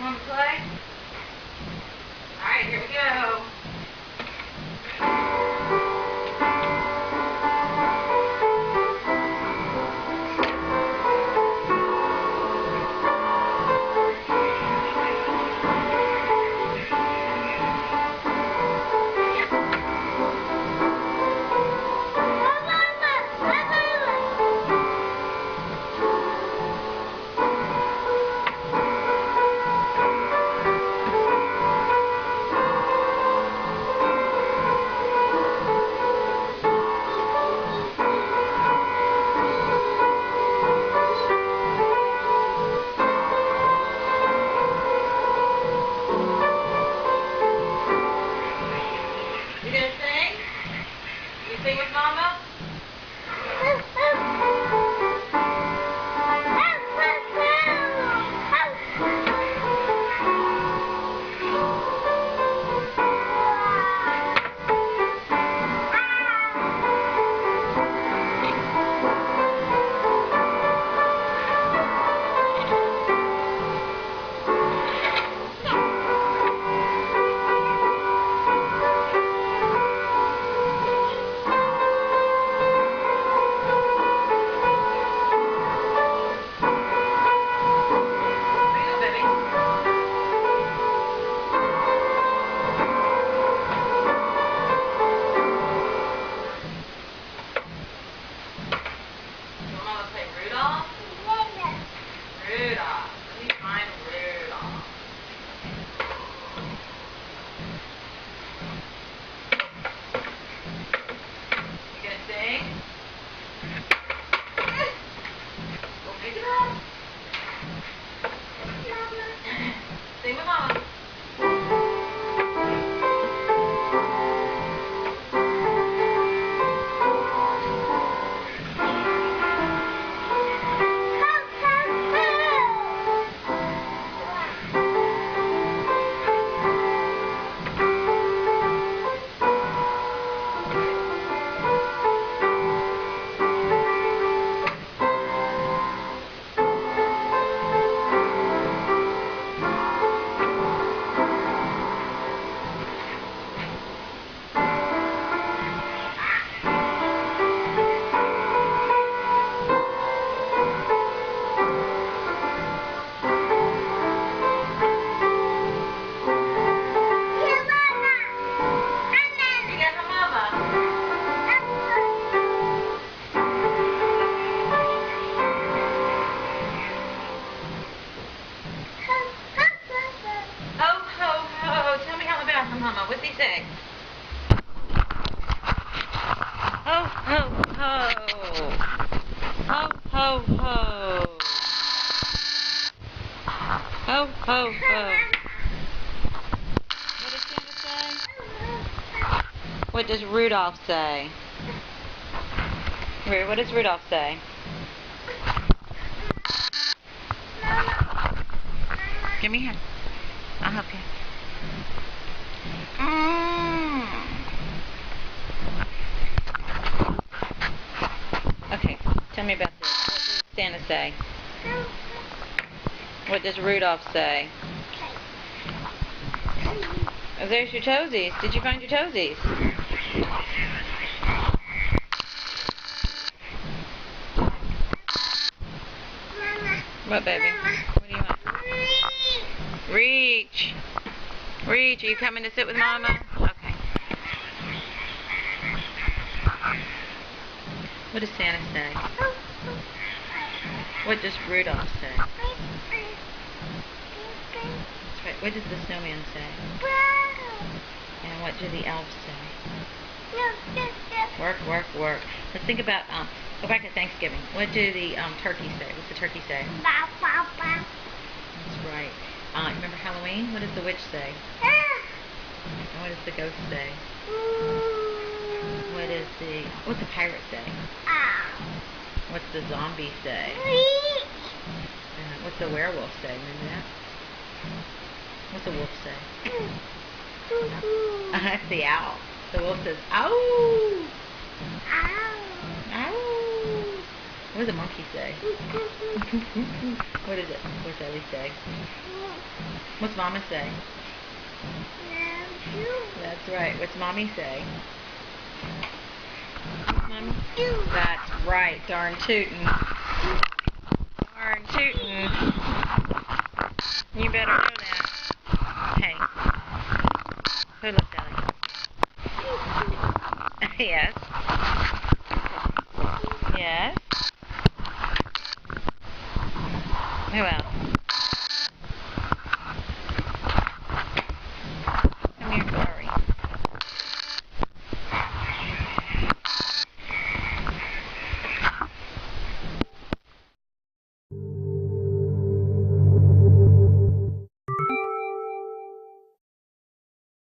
want to play? Alright, here we go. Sing with Mama? Rudolph. Let me find Rudolph. You gonna sing? Go pick it up. Sing with Mama. Mama, what's he say? Ho, ho, ho. Ho, ho, ho. Ho, ho, ho. What does Santa say? What does Rudolph say? What does Rudolph say? Give me a hand. I'll help you. Okay, tell me about this. What does Santa say? What does Rudolph say? Oh, there's your toesies. Did you find your toesies? What, baby? What do you want? Reach! Reach, are you coming to sit with Mama? Okay. What does Santa say? What does Rudolph say? That's right. What does the snowman say? And what do the elves say? Work, work, work. Let's think about, go back to Thanksgiving. What do the turkey say? What's the turkey say? That's right. Remember Halloween? What does the witch say? And what does the ghost say? What's the pirate say? What's the zombie say? What's the werewolf say? Remember that? What's the wolf say? That's the owl. The wolf says, ow! Ow! Ow! What What does a monkey say? What is it? What's Ellie say? What's Mama say? That's right. What's Mommy say? Mommy? That's right. Darn tootin'. Darn tootin'. You better know that. Hey. Who looked at it? Yes. Yes. Who else?